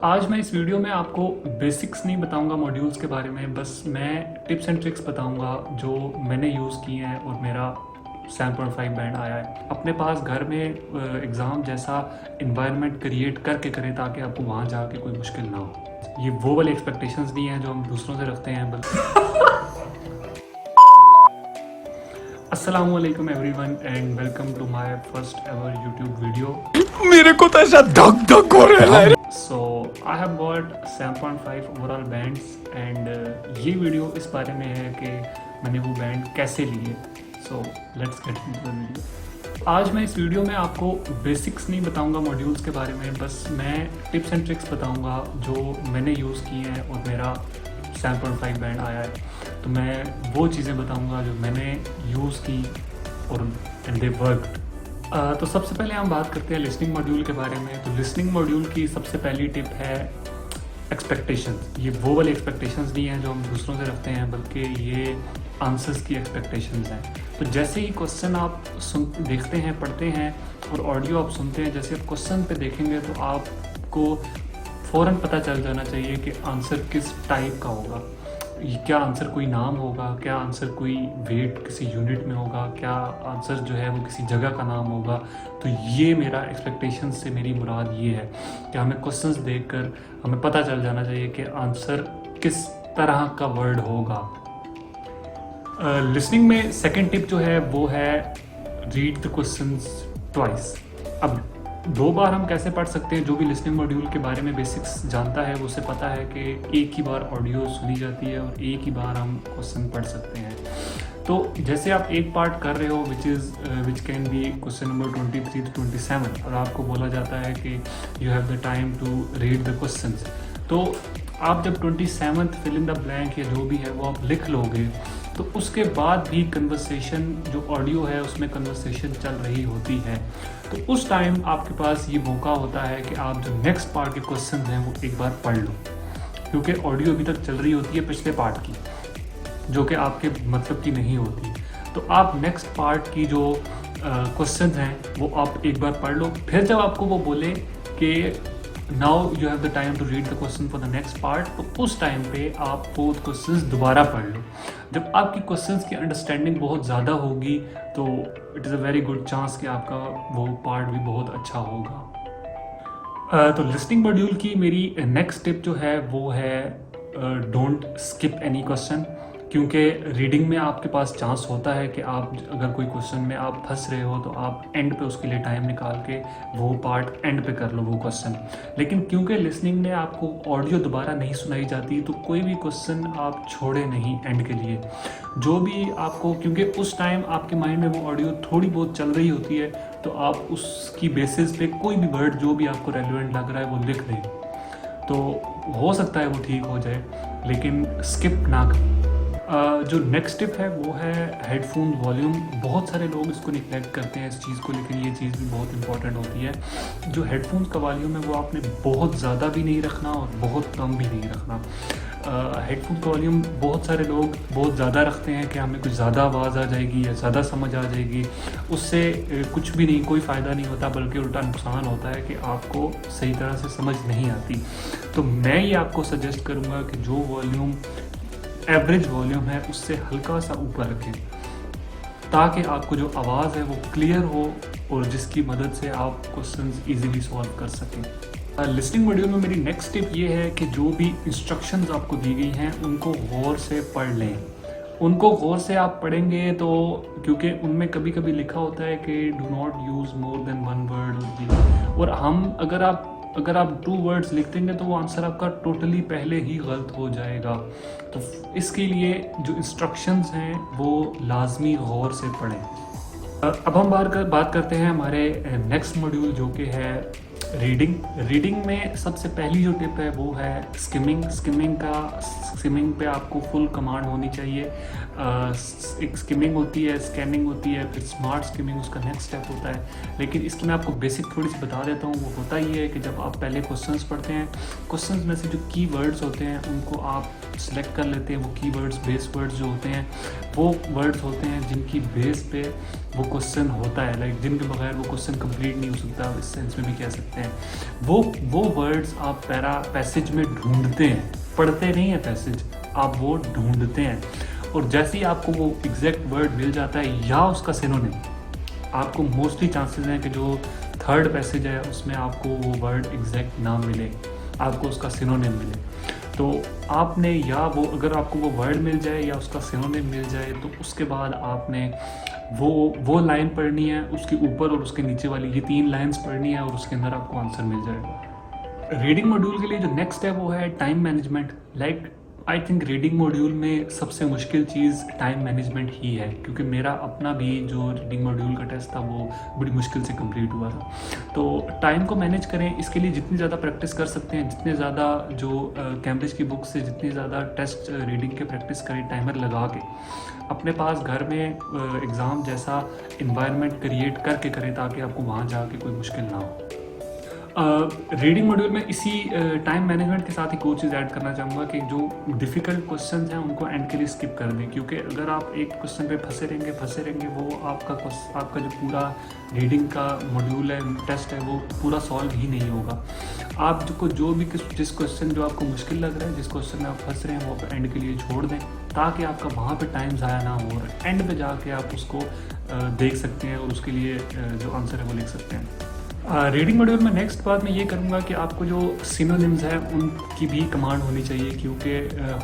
आज मैं इस वीडियो में आपको बेसिक्स नहीं बताऊंगा मॉड्यूल्स के बारे में, बस मैं टिप्स एंड ट्रिक्स बताऊंगा जो मैंने यूज़ किए हैं और मेरा 7.5 बैंड आया है। अपने पास घर में एग्ज़ाम जैसा इन्वायरमेंट क्रिएट करके करें ताकि आपको वहाँ जाके कोई मुश्किल ना हो। ये वो वाली एक्सपेक्टेशंस नहीं हैं जो हम दूसरों से रखते हैं, बल्कि अस्सलाम वालेकुम everyone and welcome to my first ever YouTube video. मेरे को तो ऐसा धक धक हो रहा है। So I have got 7.5 overall bands and ये वीडियो इस बारे में है कि मैंने वो बैंड कैसे लिए। So let's get into the video. आज मैं इस वीडियो में आपको बेसिक्स नहीं बताऊंगा मॉड्यूल्स के बारे में, बस मैं टिप्स एंड ट्रिक्स बताऊंगा जो मैंने यूज़ किए हैं और मेरा 7.5 बैंड आया है। तो मैं वो चीज़ें बताऊंगा जो मैंने यूज़ की और एंड दे वर्कड। तो सबसे पहले हम बात करते हैं लिसनिंग मॉड्यूल के बारे में। तो लिसनिंग मॉड्यूल की सबसे पहली टिप है एक्सपेक्टेशंस। ये वो वाली एक्सपेक्टेशंस नहीं हैं जो हम दूसरों से रखते हैं, बल्कि ये आंसर्स की एक्सपेक्टेशंस हैं। तो जैसे ही क्वेश्चन आप देखते हैं, पढ़ते हैं और ऑडियो आप सुनते हैं, जैसे आप क्वेश्चन पे देखेंगे तो आपको फ़ौरन पता चल जाना चाहिए कि आंसर किस टाइप का होगा। क्या आंसर कोई नाम होगा, क्या आंसर कोई वेट किसी यूनिट में होगा, क्या आंसर जो है वो किसी जगह का नाम होगा। तो ये मेरा एक्सपेक्टेशन से मेरी मुराद ये है कि हमें क्वेश्चंस देखकर हमें पता चल जाना चाहिए कि आंसर किस तरह का वर्ड होगा। लिसनिंग में सेकंड टिप जो है वो है रीड द क्वेश्चंस ट्वाइस। अब दो बार हम कैसे पढ़ सकते हैं? जो भी लिसनिंग मॉड्यूल के बारे में बेसिक्स जानता है उसे पता है कि एक ही बार ऑडियो सुनी जाती है और एक ही बार हम क्वेश्चन पढ़ सकते हैं। तो जैसे आप एक पार्ट कर रहे हो which can be question number 23 to 27 और आपको बोला जाता है कि you have the time to read the questions, तो आप जब 27th fill in the blank या जो भी है वो आप लिख लोगे, तो उसके बाद भी कन्वर्सेशन जो ऑडियो है उसमें कन्वर्सेशन चल रही होती है। तो उस टाइम आपके पास ये मौका होता है कि आप जो नेक्स्ट पार्ट के क्वेश्चन हैं वो एक बार पढ़ लो, क्योंकि ऑडियो अभी तक चल रही होती है पिछले पार्ट की जो कि आपके मतलब की नहीं होती। तो आप नेक्स्ट पार्ट की जो क्वेश्चन हैं वो आप एक बार पढ़ लो। फिर जब आपको वो बोले कि now you have the time to read the question for the next part, तो उस टाइम पे आप वो क्वेश्चंस दोबारा पढ़ लो। जब आपकी क्वेश्चंस की अंडरस्टैंडिंग बहुत ज़्यादा होगी तो it is a very good chance कि आपका वो पार्ट भी बहुत अच्छा होगा। तो लिसनिंग मॉड्यूल की मेरी नेक्स्ट टिप जो है वो है डोंट स्किप एनी क्वेश्चन, क्योंकि रीडिंग में आपके पास चांस होता है कि आप अगर कोई क्वेश्चन में आप फंस रहे हो तो आप एंड पे उसके लिए टाइम निकाल के वो पार्ट एंड पे कर लो वो क्वेश्चन। लेकिन क्योंकि लिसनिंग में आपको ऑडियो दोबारा नहीं सुनाई जाती तो कोई भी क्वेश्चन आप छोड़े नहीं एंड के लिए। जो भी आपको, क्योंकि उस टाइम आपके माइंड में वो ऑडियो थोड़ी बहुत चल रही होती है, तो आप उसकी बेसिस पे कोई भी वर्ड जो भी आपको रेलिवेंट लग रहा है वो लिख दें, तो हो सकता है वो ठीक हो जाए, लेकिन स्किप ना करें। जो नेक्स्ट टिप है वो है हेडफोन वॉल्यूम। बहुत सारे लोग इसको निगलेक्ट करते हैं इस चीज़ को, लेकिन ये चीज़ भी बहुत इंपॉर्टेंट होती है। जो हेडफोन्स का वॉल्यूम है वो आपने बहुत ज़्यादा भी नहीं रखना और बहुत कम भी नहीं रखना। हेडफोन का वॉल्यूम बहुत सारे लोग बहुत ज़्यादा रखते हैं कि हमें कुछ ज़्यादा आवाज़ आ जाएगी या ज़्यादा समझ आ जाएगी। उससे कुछ भी नहीं, कोई फ़ायदा नहीं होता, बल्कि उल्टा नुकसान होता है कि आपको सही तरह से समझ नहीं आती। तो मैं ये आपको सजेस्ट करूँगा कि जो वॉल्यूम एवरेज वॉल्यूम है उससे हल्का सा ऊपर रखें, ताकि आपको जो आवाज़ है वो क्लियर हो और जिसकी मदद से आप क्वेश्चंस इजीली सॉल्व कर सकें। लिसनिंग मॉड्यूल में मेरी नेक्स्ट टिप ये है कि जो भी इंस्ट्रक्शंस आपको दी गई हैं उनको गौर से पढ़ लें। उनको गौर से आप पढ़ेंगे तो, क्योंकि उनमें कभी कभी लिखा होता है कि do not use more than one word, और हम अगर आप 2 वर्ड्स लिख देंगे तो वो आंसर आपका टोटली पहले ही गलत हो जाएगा। तो इसके लिए जो इंस्ट्रक्शंस हैं वो लाजमी गौर से पढ़ें। अब हम बात करते हैं हमारे नेक्स्ट मॉड्यूल जो कि है रीडिंग में सबसे पहली जो टिप है वो है स्किमिंग पे आपको फुल कमांड होनी चाहिए। एक स्किमिंग होती है, स्कैनिंग होती है, फिर स्मार्ट स्किमिंग उसका नेक्स्ट स्टेप होता है। लेकिन इसकी मैं आपको बेसिक थोड़ी सी बता देता हूँ। वो होता ही है कि जब आप पहले क्वेश्चंस पढ़ते हैं, क्वेश्चंस में से जो की वर्ड्स होते हैं उनको आप सिलेक्ट कर लेते हैं। वो कीवर्ड्स, बेस वर्ड्स जो होते हैं वो वर्ड्स होते हैं जिनकी बेस पे वो क्वेश्चन होता है, लाइक जिनके बगैर वो क्वेश्चन कंप्लीट नहीं हो सकता, आप इस सेंस में भी कह सकते हैं। वो वर्ड्स आप पैसेज में ढूंढते हैं, पढ़ते नहीं हैं पैसेज, आप वो ढूंढते हैं। और जैसे ही आपको वो एग्जैक्ट वर्ड मिल जाता है या उसका सिनोनिम, आपको मोस्टली चांसेस हैं कि जो थर्ड पैसेज है उसमें आपको वो वर्ड एग्जैक्ट ना मिले, आपको उसका सिनोनिम मिले। तो आपने या वो अगर आपको वो वर्ड मिल जाए या उसका सिनोनिम मिल जाए तो उसके बाद आपने वो लाइन पढ़नी है, उसके ऊपर और उसके नीचे वाली ये 3 लाइंस पढ़नी है और उसके अंदर आपको आंसर मिल जाएगा। रीडिंग मॉड्यूल के लिए जो नेक्स्ट है वो है time management. Like I think reading module में सबसे मुश्किल चीज़ टाइम मैनेजमेंट ही है, क्योंकि मेरा अपना भी जो रीडिंग मॉड्यूल का टेस्ट था वो बड़ी मुश्किल से कंप्लीट हुआ था। तो टाइम को मैनेज करें, इसके लिए जितनी ज़्यादा प्रैक्टिस कर सकते हैं, जितने ज़्यादा जो कैम्ब्रिज की बुक से जितनी ज़्यादा टेस्ट रीडिंग के प्रैक्टिस करें टाइमर लगा के, अपने पास घर में एग्ज़ाम जैसा इन्वायरमेंट क्रिएट करके करें ताकि आपको वहाँ जाके कोई मुश्किल ना हो। रीडिंग मॉड्यूल में इसी टाइम मैनेजमेंट के साथ एक और चीज़ ऐड करना चाहूँगा कि जो डिफ़िकल्ट क्वेश्चंस हैं उनको एंड के लिए स्किप कर दें, क्योंकि अगर आप एक क्वेश्चन पे फंसे रहेंगे वो आपका जो पूरा रीडिंग का मॉड्यूल है, टेस्ट है, वो पूरा सॉल्व ही नहीं होगा। आपको जो भी जिस क्वेश्चन जो आपको मुश्किल लग रहा है, जिस क्वेश्चन में आप फंस रहे हैं, वो आप एंड के लिए छोड़ दें ताकि आपका वहाँ पे टाइम ज़ाया ना हो और एंड पे जाके आप उसको देख सकते हैं और उसके लिए जो आंसर है वो लिख सकते हैं। रीडिंग मॉड्यूल में नेक्स्ट बात मैं ये करूँगा कि आपको जो सिनोनिम्स हैं उनकी भी कमांड होनी चाहिए, क्योंकि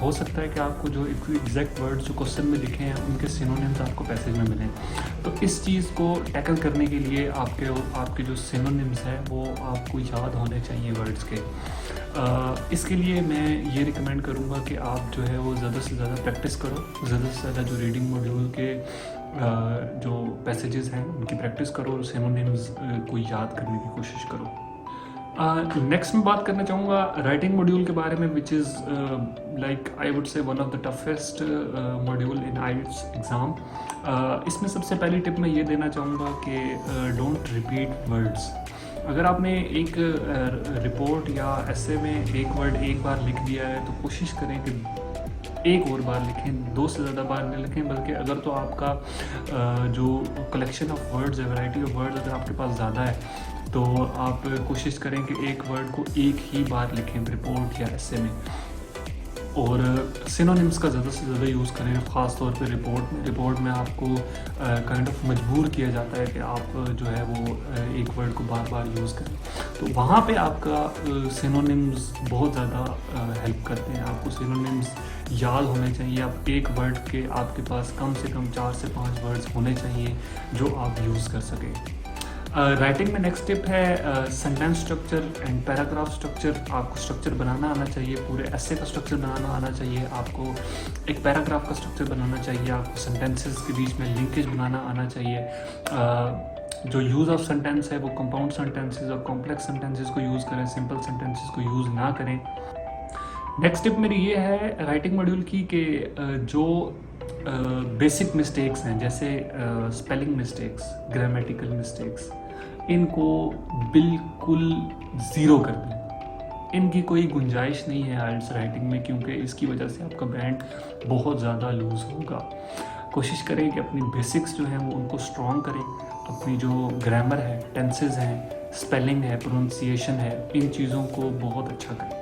हो सकता है कि आपको जो एग्जैक्ट वर्ड जो क्वेश्चन में लिखे हैं उनके सिनोनिम्स आपको पैसेज में मिलें। तो इस चीज़ को टैकल करने के लिए आपके जो सिनोनिम्स हैं वो आपको याद होने चाहिए वर्ड्स के। इसके लिए मैं ये रिकमेंड करूँगा कि आप जो है वो ज़्यादा से ज़्यादा प्रैक्टिस करो, ज़्यादा से ज़्यादा जो रीडिंग मॉड्यूल के जो पैसेजेस हैं उनकी प्रैक्टिस करो और सिनोनिम्स को याद करने की कोशिश करो। नेक्स्ट मैं बात करना चाहूँगा राइटिंग मॉड्यूल के बारे में, which is like I would say one of the toughest module in IELTS exam. इसमें सबसे पहली टिप मैं ये देना चाहूँगा कि डोंट रिपीट वर्ड्स। अगर आपने एक रिपोर्ट या ऐसे में एक वर्ड एक बार लिख दिया है तो कोशिश करें कि एक और बार लिखें, 2 से ज़्यादा बार नहीं लिखें, बल्कि अगर तो आपका जो कलेक्शन ऑफ वर्ड्स है, वैरायटी ऑफ वर्ड्स अगर आपके पास ज़्यादा है तो आप कोशिश करें कि एक वर्ड को एक ही बार लिखें रिपोर्ट या ऐसे में। और सिनोनिम्स का ज़्यादा से ज़्यादा यूज़ करें, ख़ास तौर पे रिपोर्ट में आपको काइंड ऑफ मजबूर किया जाता है कि आप जो है वो एक वर्ड को बार बार यूज़ करें। तो वहाँ पे आपका सिनोनिम्स बहुत ज़्यादा हेल्प करते हैं। आपको सिनोनिम्स याद होने चाहिए। आप एक वर्ड के आपके पास कम से कम 4 से 5 वर्ड्स होने चाहिए जो आप यूज़ कर सकें। राइटिंग में नेक्स्ट टिप है sentence structure and paragraph structure. आपको स्ट्रक्चर बनाना आना चाहिए, पूरे ऐसे का स्ट्रक्चर बनाना आना चाहिए, आपको एक पैराग्राफ का स्ट्रक्चर बनाना चाहिए, आपको सेंटेंसेस के बीच में लिंकेज बनाना आना चाहिए। जो यूज़ ऑफ सेंटेंस है वो कंपाउंड सेंटेंसेस और कॉम्प्लेक्स सेंटेंसेस को यूज़ करें, सिंपल सेंटेंसेस को यूज़ ना करें। नेक्स्ट टिप मेरी ये है राइटिंग मॉड्यूल की कि जो बेसिक मिस्टेक्स हैं जैसे स्पेलिंग मिस्टेक्स, ग्रामेटिकल मिस्टेक्स, इनको बिल्कुल ज़ीरो कर दें। इनकी कोई गुंजाइश नहीं है आइल्ट्स राइटिंग में, क्योंकि इसकी वजह से आपका बैंड बहुत ज़्यादा लूज़ होगा। कोशिश करें कि अपनी बेसिक्स जो हैं वो उनको स्ट्रॉन्ग करें, अपनी जो ग्रामर है, टेंसेस हैं, स्पेलिंग है, प्रोनाउंसिएशन है, इन चीज़ों को बहुत अच्छा करें।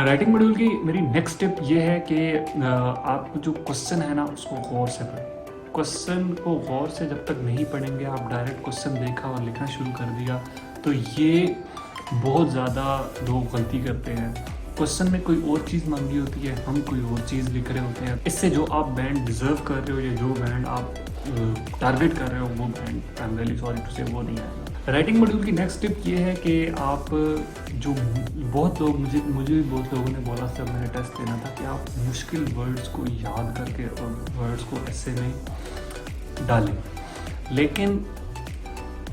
राइटिंग मॉड्यूल की मेरी नेक्स्ट टिप ये है कि आप जो क्वेश्चन है ना उसको गौर से पढ़ें। क्वेश्चन को गौर से जब तक नहीं पढ़ेंगे, आप डायरेक्ट क्वेश्चन देखा और लिखना शुरू कर दिया तो ये बहुत ज़्यादा लोग गलती करते हैं। क्वेश्चन में कोई और चीज़ मांगी होती है, हम कोई और चीज़ लिख रहे होते हैं। इससे जो आप बैंड डिज़र्व कर रहे हो या जो बैंड आप टारगेट कर रहे हो वो band, I am really sorry to say, वो नहीं आएगा। राइटिंग मॉड्यूल की नेक्स्ट टिप ये है कि आप जो बहुत लोग मुझे भी बहुत लोगों ने बोला जब मैंने टेस्ट देना था कि आप मुश्किल वर्ड्स को याद करके और वर्ड्स को ऐसे में डालें, लेकिन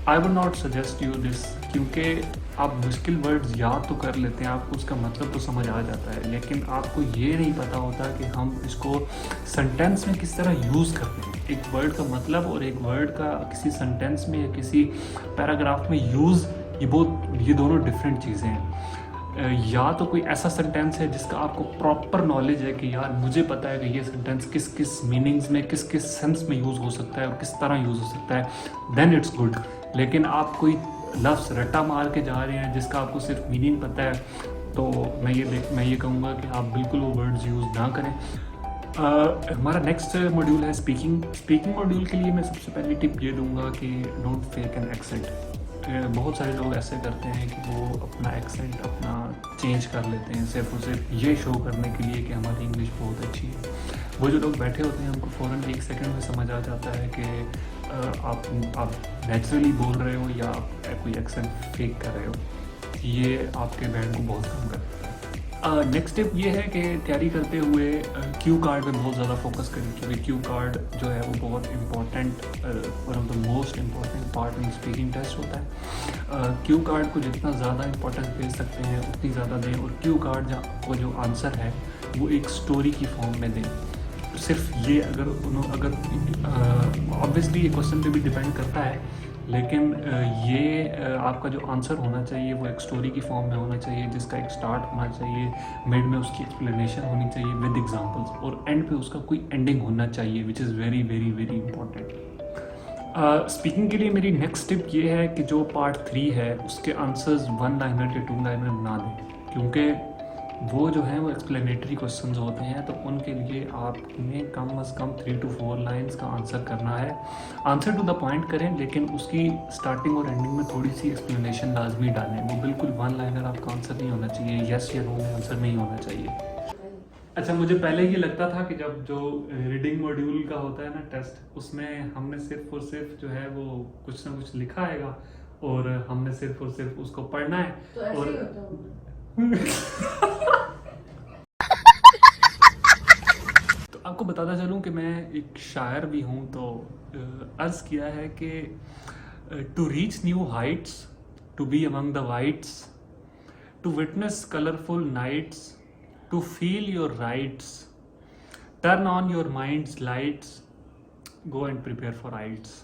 I would not suggest you this, क्योंकि आप मुश्किल वर्ड्स याद तो कर लेते हैं, आपको उसका मतलब तो समझ आ जाता है, लेकिन आपको ये नहीं पता होता कि हम इसको सेंटेंस में किस तरह यूज़ करते हैं। एक वर्ड का मतलब और एक वर्ड का किसी सेंटेंस में या किसी पैराग्राफ में यूज़, ये दोनों डिफरेंट चीज़ें हैं। या तो कोई ऐसा सेंटेंस है जिसका आपको प्रॉपर नॉलेज है कि यार मुझे पता है कि ये सेंटेंस किस किस मीनिंग्स में किस किस सेंस में यूज़ हो सकता है और किस तरह यूज़ हो सकता है, देन इट्स गुड। लेकिन आप कोई लफ्ज़ रट्टा मार के जा रहे हैं जिसका आपको सिर्फ मीनिंग पता है, तो मैं ये कहूँगा कि आप बिल्कुल वो वर्ड्स यूज़ ना करें। हमारा नेक्स्ट मॉड्यूल है स्पीकिंग मॉड्यूल के लिए मैं सबसे पहली टिप ये दूंगा कि डोंट फेक एन एक्सेंट। बहुत सारे लोग ऐसे करते हैं कि वो अपना एक्सेंट अपना चेंज कर लेते हैं सिर्फ और सिर्फ ये शो करने के लिए कि हमारी इंग्लिश बहुत अच्छी है। वो जो लोग बैठे होते हैं उनको फ़ौरन 1 सेकंड में समझ आ जाता है कि आप नेचुरली बोल रहे हो या आप कोई एक्सेंट फेक कर रहे हो। ये आपके बैंड को बहुत कम करता है। नेक्स्ट स्टेप ये है कि तैयारी करते हुए क्यू कार्ड पे बहुत ज़्यादा फोकस करें, क्योंकि क्यू कार्ड जो है वो बहुत important, one of the most important part in speaking test होता है। क्यू कार्ड को जितना ज़्यादा इंपॉर्टेंस दे सकते हैं उतनी ज़्यादा दें, और क्यू कार्ड को जो आंसर है वो एक स्टोरी की फॉर्म में दें। सिर्फ ये अगर ऑब्वियसली ये क्वेश्चन पे भी डिपेंड करता है, लेकिन ये आपका जो आंसर होना चाहिए वो एक स्टोरी की फॉर्म में होना चाहिए, जिसका एक स्टार्ट होना चाहिए, मिड में उसकी एक्सप्लेनेशन होनी चाहिए विद एग्जांपल्स, और एंड पे उसका कोई एंडिंग होना चाहिए, which is very very very important. Speaking के लिए मेरी नेक्स्ट टिप ये है कि जो पार्ट 3 है उसके आंसर्स 1 लाइनर या 2 लाइनर ना दें, क्योंकि वो जो हैं वो एक्सप्लेनेटरी क्वेश्चंस होते हैं, तो उनके लिए आपने कम से कम 3 to 4 लाइंस का आंसर करना है। आंसर टू द पॉइंट करें, लेकिन उसकी स्टार्टिंग और एंडिंग में थोड़ी सी एक्सप्लेनेशन लाजमी डालें। वो बिल्कुल 1 लाइनर आपका आंसर नहीं होना चाहिए, यस या नो में आंसर नहीं होना चाहिए। अच्छा, मुझे पहले ये लगता था कि जब जो रीडिंग मॉड्यूल का होता है ना टेस्ट, उसमें हमने सिर्फ और सिर्फ जो है वो कुछ ना कुछ लिखा आएगा और हमने सिर्फ और सिर्फ उसको पढ़ना है। तो ऐसे और ही होता होगा। तो आपको बताता चलूं कि मैं एक शायर भी हूं, तो अर्ज़ किया है कि to reach new heights, to be among the whites, to witness colourful nights, to feel your rights, turn on your minds lights, go and prepare for आइट्स।